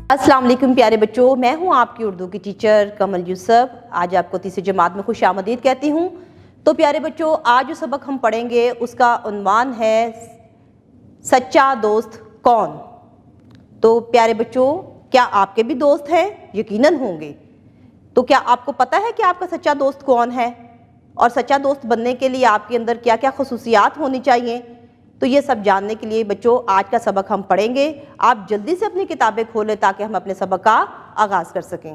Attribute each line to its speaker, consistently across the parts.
Speaker 1: अस्सलाम वालेकुम प्यारे बच्चों, मैं हूं आपकी उर्दू की टीचर कमल यूसुफ। आज आपको तीसरी जमात में खुश आमदीद कहती हूं। तो प्यारे बच्चों, आज जो सबक हम पढ़ेंगे उसका उन्वान है सच्चा दोस्त कौन। तो प्यारे बच्चों, क्या आपके भी दोस्त हैं? यकीनन होंगे। तो क्या आपको पता है कि आपका सच्चा दोस्त कौन है और सच्चा दोस्त बनने के लिए आपके अंदर क्या क्या खुसूसियात होनी चाहिए? तो ये सब जानने के लिए बच्चों आज का सबक हम पढ़ेंगे। आप जल्दी से अपनी किताबें खोलें ताकि हम अपने सबक का आगाज़ कर सकें।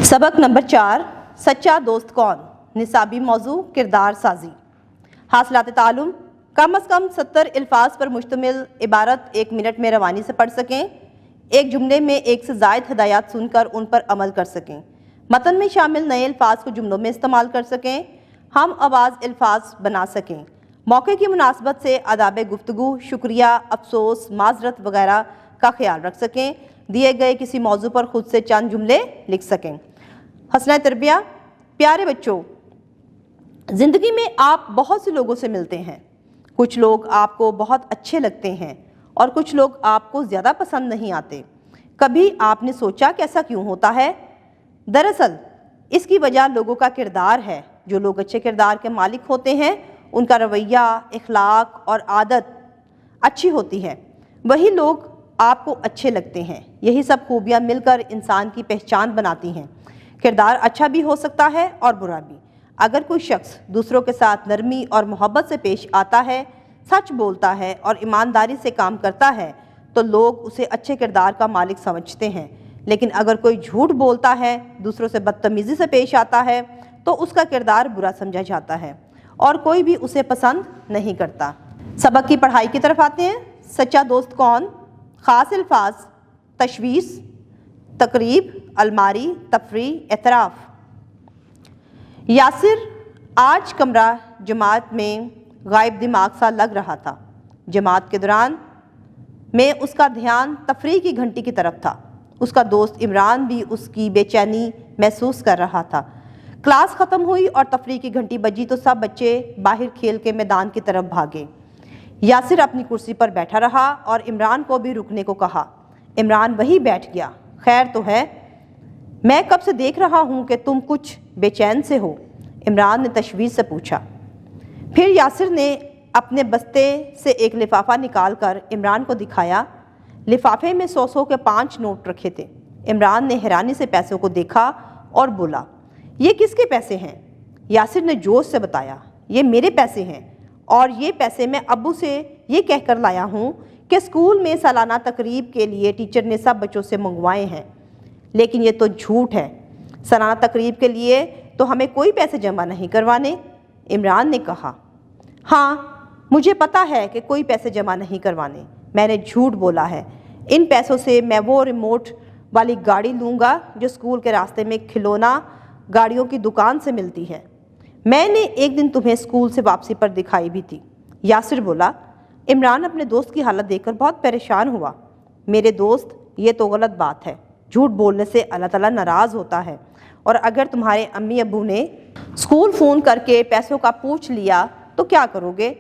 Speaker 1: सबक नंबर 4, सच्चा दोस्त कौन। निसाबी मौजू किरदार साजी। हासिलात तालुम, कम अज़ कम 70 अल्फाज पर मुश्तमिल इबारत 1 मिनट में रवानी से पढ़ सकें। एक जुमले में 1 से ज़ायद हिदायत सुनकर उन पर अमल कर सकें। मतन में शामिल नए अल्फाज को जुमलों में इस्तेमाल कर सकें। हम आवाज़ अल्फाज बना सकें। मौके की मुनासबत से आदाब गुफ्तगू, शुक्रिया, अफसोस, माजरत वगैरह का ख्याल रख सकें। दिए गए किसी मौजू पर ख़ुद से चंद जुमले लिख सकें। हसना तरबिया, प्यारे बच्चों, ज़िंदगी में आप बहुत से लोगों से मिलते हैं। कुछ लोग आपको बहुत अच्छे लगते हैं और कुछ लोग आपको ज़्यादा पसंद नहीं आते। कभी आपने सोचा कि ऐसा क्यों होता है? दरअसल इसकी वजह लोगों का किरदार है। जो लोग अच्छे किरदार के मालिक होते हैं उनका रवैया, इखलाक और आदत अच्छी होती है। वही लोग आपको अच्छे लगते हैं। यही सब खूबियाँ मिलकर इंसान की पहचान बनाती हैं। किरदार अच्छा भी हो सकता है और बुरा भी। अगर कोई शख्स दूसरों के साथ नरमी और मोहब्बत से पेश आता है, सच बोलता है और ईमानदारी से काम करता है तो लोग उसे अच्छे किरदार का मालिक समझते हैं। लेकिन अगर कोई झूठ बोलता है, दूसरों से बदतमीज़ी से पेश आता है तो उसका किरदार बुरा समझा जाता है और कोई भी उसे पसंद नहीं करता। सबक की पढ़ाई की तरफ आते हैं। सच्चा दोस्त कौन। ख़ास अल्फाज: तशवीश, तकरीब, अलमारी, तफरी, एतराफ़। यासिर आज कमरा जमात में गायब दिमाग सा लग रहा था। जमात के दौरान में उसका ध्यान तफरी की घंटी की तरफ था। उसका दोस्त इमरान भी उसकी बेचैनी महसूस कर रहा था। क्लास ख़त्म हुई और तफरी की घंटी बजी तो सब बच्चे बाहर खेल के मैदान की तरफ भागे। यासिर अपनी कुर्सी पर बैठा रहा और इमरान को भी रुकने को कहा। इमरान वहीं बैठ गया। खैर तो है, मैं कब से देख रहा हूँ कि तुम कुछ बेचैन से हो, इमरान ने तशवीश से पूछा। फिर यासिर ने अपने बस्ते से एक लिफाफा निकाल कर इमरान को दिखाया। लिफाफे में 100 के 5 नोट रखे थे। इमरान ने हैरानी से पैसों को देखा और बोला, ये किसके पैसे हैं? यासिर ने जोश से बताया, ये मेरे पैसे हैं और ये पैसे मैं अब्बू से ये कहकर लाया हूँ कि स्कूल में सालाना तकरीब के लिए टीचर ने सब बच्चों से मंगवाए हैं। लेकिन ये तो झूठ है। सालाना तकरीब के लिए तो हमें कोई पैसे जमा नहीं करवाने, इमरान ने कहा। हाँ, मुझे पता है कि कोई पैसे जमा नहीं करवाने। मैंने झूठ बोला है। इन पैसों से मैं वो रिमोट वाली गाड़ी लूँगा जो स्कूल के रास्ते में खिलौना गाड़ियों की दुकान से मिलती है। मैंने एक दिन तुम्हें स्कूल से वापसी पर दिखाई भी थी, यासिर बोला। इमरान अपने दोस्त की हालत देखकर बहुत परेशान हुआ। मेरे दोस्त, ये तो गलत बात है। झूठ बोलने से अल्लाह ताला नाराज़ होता है और अगर तुम्हारे अम्मी अब्बू ने स्कूल फ़ोन करके पैसों का पूछ लिया तो क्या करोगे?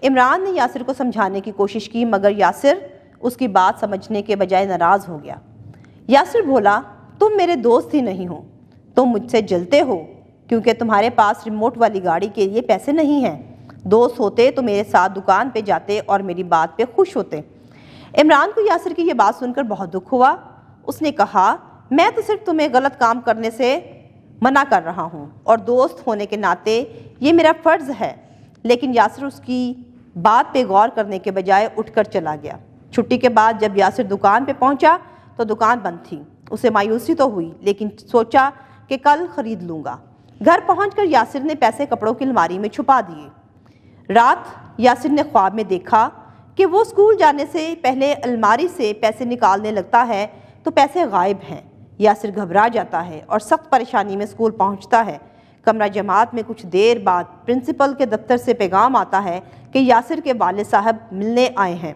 Speaker 1: इमरान ने यासिर को समझाने की कोशिश की मगर यासिर उसकी बात समझने के बजाय नाराज़ हो गया। यासिर बोला, तुम मेरे दोस्त ही नहीं हो। तुम मुझसे जलते हो क्योंकि तुम्हारे पास रिमोट वाली गाड़ी के लिए पैसे नहीं हैं। दोस्त होते तो मेरे साथ दुकान पे जाते और मेरी बात पे खुश होते। इमरान को यासिर की ये बात सुनकर बहुत दुख हुआ। उसने कहा, मैं तो सिर्फ तुम्हें गलत काम करने से मना कर रहा हूँ और दोस्त होने के नाते ये मेरा फ़र्ज़ है। लेकिन यासिर उसकी बात पे गौर करने के बजाय उठकर चला गया। छुट्टी के बाद जब यासिर दुकान पे पहुँचा तो दुकान बंद थी। उसे मायूसी तो हुई लेकिन सोचा कि कल ख़रीद लूँगा। घर पहुंचकर यासिर ने पैसे कपड़ों की अलमारी में छुपा दिए। रात यासिर ने ख्वाब में देखा कि वो स्कूल जाने से पहले अलमारी से पैसे निकालने लगता है तो पैसे गायब हैं। यासिर घबरा जाता है और सख्त परेशानी में स्कूल पहुंचता है। कमरा जमात में कुछ देर बाद प्रिंसिपल के दफ्तर से पैगाम आता है कि यासिर के वालिद साहब मिलने आए हैं।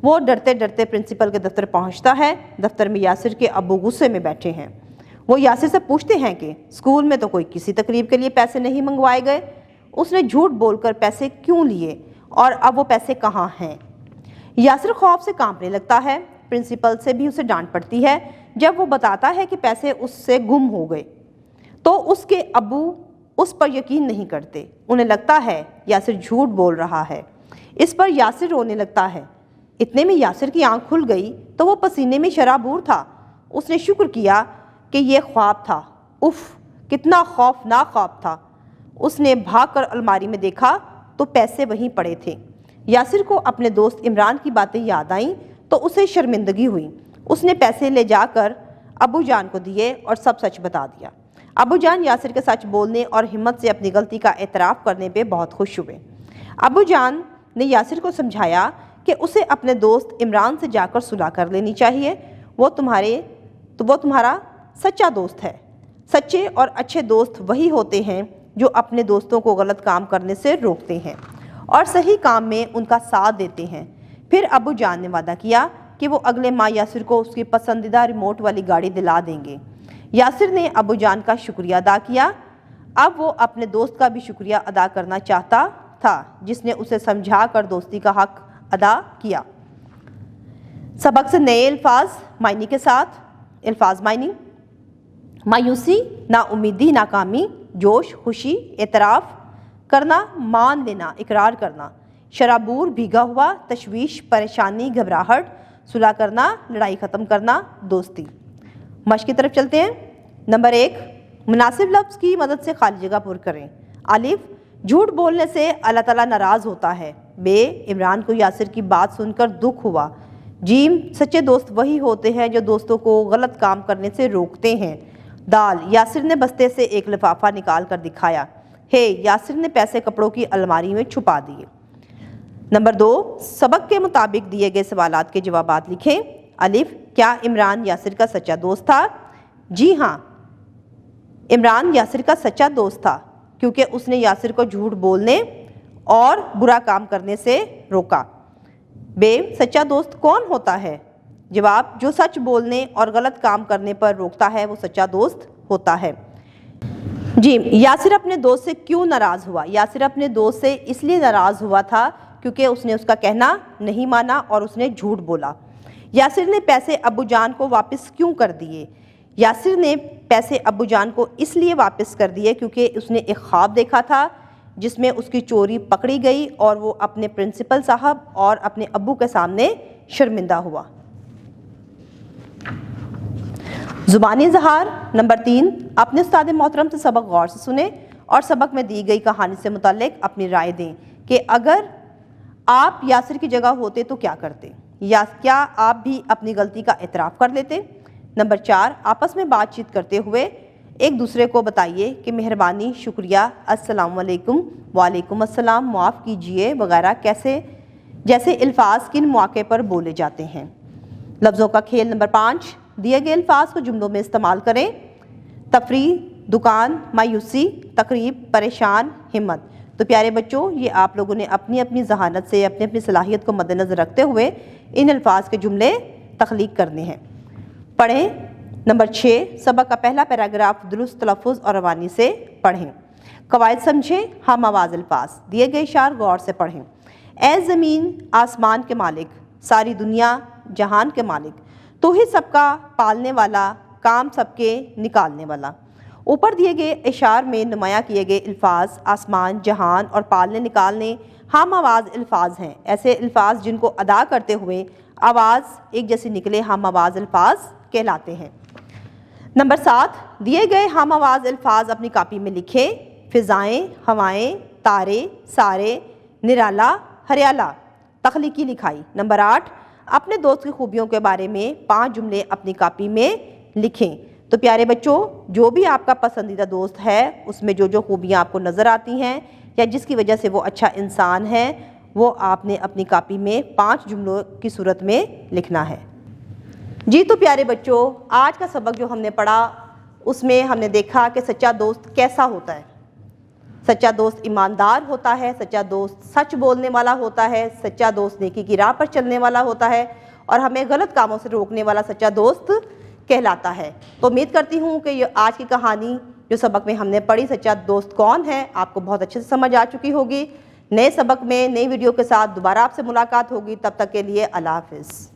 Speaker 1: वो डरते डरते प्रिंसिपल के दफ्तर पहुंचता है। दफ्तर में यासिर के अब्बू गुस्से में बैठे हैं। वो यासिर से पूछते हैं कि स्कूल में तो कोई किसी तकरीब के लिए पैसे नहीं मंगवाए गए। उसने झूठ बोलकर पैसे क्यों लिए और अब वो पैसे कहाँ हैं? यासिर खौफ से कांपने लगता है। प्रिंसिपल से भी उसे डांट पड़ती है जब वो बताता है कि पैसे उससे गुम हो गए, तो उसके अब्बू उस पर यकीन नहीं करते। उन्हें लगता है यासिर झूठ बोल रहा है। इस पर यासिर रोने लगता है। इतने में यासिर की आंख खुल गई तो वो पसीने में शराबूर था। उसने शुक्र किया कि ये ख्वाब था। उफ़, कितना खौफनाक ख्वाब था। उसने भागकर अलमारी में देखा तो पैसे वहीं पड़े थे। यासिर को अपने दोस्त इमरान की बातें याद आईं तो उसे शर्मिंदगी हुई। उसने पैसे ले जाकर अबू जान को दिए और सब सच बता दिया। अबू जान यासिर के सच बोलने और हिम्मत से अपनी गलती का एतराफ़ करने पे बहुत खुश हुए। अबू जान ने यासिर को समझाया कि उसे अपने दोस्त इमरान से जाकर सुलह कर लेनी चाहिए। वो तुम्हारा सच्चा दोस्त है। सच्चे और अच्छे दोस्त वही होते हैं जो अपने दोस्तों को गलत काम करने से रोकते हैं और सही काम में उनका साथ देते हैं। फिर अबू जान ने वादा किया कि वो अगले माह यासिर को उसकी पसंदीदा रिमोट वाली गाड़ी दिला देंगे। यासिर ने अबू जान का शुक्रिया अदा किया। अब वो अपने दोस्त का भी शुक्रिया अदा करना चाहता था जिसने उसे समझा कर दोस्ती का हक अदा किया। सबक से नए अल्फाज मायने के साथ। अल्फाज मायने: मायूसी, नाउमीदी, नाकामी, जोश, खुशी, एतराफ़ करना, मान लेना, इकरार करना। शराबूर, भीगा हुआ, तशवीश, परेशानी, घबराहट, सुलह करना, लड़ाई ख़त्म करना, दोस्ती। मश्क की तरफ चलते हैं। नंबर 1, मुनासिब लफ्ज़ की मदद से खाली जगह पुर करें। अलिफ, झूठ बोलने से अल्लाह ताला नाराज़ होता है। बे, इमरान को यासिर की बात सुनकर दुख हुआ। जीम, सच्चे दोस्त वही होते हैं जो दोस्तों को गलत काम करने से रोकते हैं। दाल, यासिर ने बस्ते से एक लिफाफा निकाल कर दिखाया। हे, यासिर ने पैसे कपड़ों की अलमारी में छुपा दिए। नंबर 2, सबक के मुताबिक दिए गए सवालात के जवाबात लिखें। अलिफ, क्या इमरान यासिर का सच्चा दोस्त था? जी हाँ, इमरान यासिर का सच्चा दोस्त था क्योंकि उसने यासिर को झूठ बोलने और बुरा काम करने से रोका। बे, सच्चा दोस्त कौन होता है? जवाब, जो सच बोलने और गलत काम करने पर रोकता है वो सच्चा दोस्त होता है। जी, यासिर अपने दोस्त से क्यों नाराज़ हुआ? यासिर अपने दोस्त से इसलिए नाराज़ हुआ था क्योंकि उसने उसका कहना नहीं माना और उसने झूठ बोला। यासिर ने पैसे अबू जान को वापस क्यों कर दिए? यासिर ने पैसे अबू जान को इसलिए वापस कर दिए क्योंकि उसने एक ख्वाब देखा था जिसमें उसकी चोरी पकड़ी गई और वो अपने प्रिंसिपल साहब और अपने अब्बू के सामने शर्मिंदा हुआ। ज़ुबानी इज़हार। नंबर 3, अपने उस्ताद मोहतरम से सबक गौर से सुने और सबक में दी गई कहानी से मुताल्लिक अपनी राय दें कि अगर आप यासिर की जगह होते तो क्या करते, या क्या आप भी अपनी गलती का एतराफ़ कर लेते। नंबर 4, आपस में बातचीत करते हुए एक दूसरे को बताइए कि मेहरबानी, शुक्रिया, अस्सलाम वालेकुम, वालेकुम अस्सलाम, माफ़ कीजिए वगैरह जैसे अल्फाज किन मौके पर बोले जाते हैं। लफ्ज़ों का खेल। नंबर 5, दिए गए अल्फाज को जुमलों में इस्तेमाल करें। तफरीह, दुकान, मायूसी, तकरीब, परेशान, हिम्मत। तो प्यारे बच्चों, ये आप लोगों ने अपनी अपनी जहानत से अपनी अपनी सलाहियत को मद्देनज़र रखते हुए इन अल्फाज के जुमले तख्लीक करने हैं। पढ़ें। नंबर 6, सबक का पहला पैराग्राफ दुरुस्त तलफ़्फ़ुज़ और रवानी से पढ़ें। कवायद समझें। हम आवाज़ अल्फाज। दिए गए इशार गौर से पढ़ें। ए ज़मीन आसमान के मालिक, सारी दुनिया जहान के मालिक, तो ही सबका पालने वाला, काम सबके निकालने वाला। ऊपर दिए गए इशार में नुमायाँ किए गए अल्फाज आसमान, जहान और पालने निकालने हम आवाज़ अल्फाज हैं। ऐसे अल्फाज जिनको अदा करते हुए आवाज़ एक जैसी निकले हम आवाज़ अल्फाज कहलाते हैं। नंबर 7, दिए गए हम आवाज़ अल्फाज अपनी कापी में लिखें। फ़िज़ाएँ, हवाएँ, तारे, सारे, निराला, हरियाला। तख्लीकी लिखाई। नंबर 8, अपने दोस्त की खूबियों के बारे में 5 जुमले अपनी कापी में लिखें। तो प्यारे बच्चों, जो भी आपका पसंदीदा दोस्त है उसमें जो जो खूबियाँ आपको नज़र आती हैं या जिसकी वजह से वो अच्छा इंसान है, वो आपने अपनी कापी में 5 जुमलों की सूरत में लिखना है। जी, तो प्यारे बच्चों, आज का सबक जो हमने पढ़ा उसमें हमने देखा कि सच्चा दोस्त कैसा होता है। सच्चा दोस्त ईमानदार होता है, सच्चा दोस्त सच बोलने वाला होता है, सच्चा दोस्त नेकी की राह पर चलने वाला होता है और हमें गलत कामों से रोकने वाला सच्चा दोस्त कहलाता है। तो उम्मीद करती हूँ कि ये आज की कहानी जो सबक में हमने पढ़ी, सच्चा दोस्त कौन है, आपको बहुत अच्छे से समझ आ चुकी होगी। नए सबक में नई वीडियो के साथ दोबारा आपसे मुलाकात होगी। तब तक के लिए अल्लाह हाफ़िज़।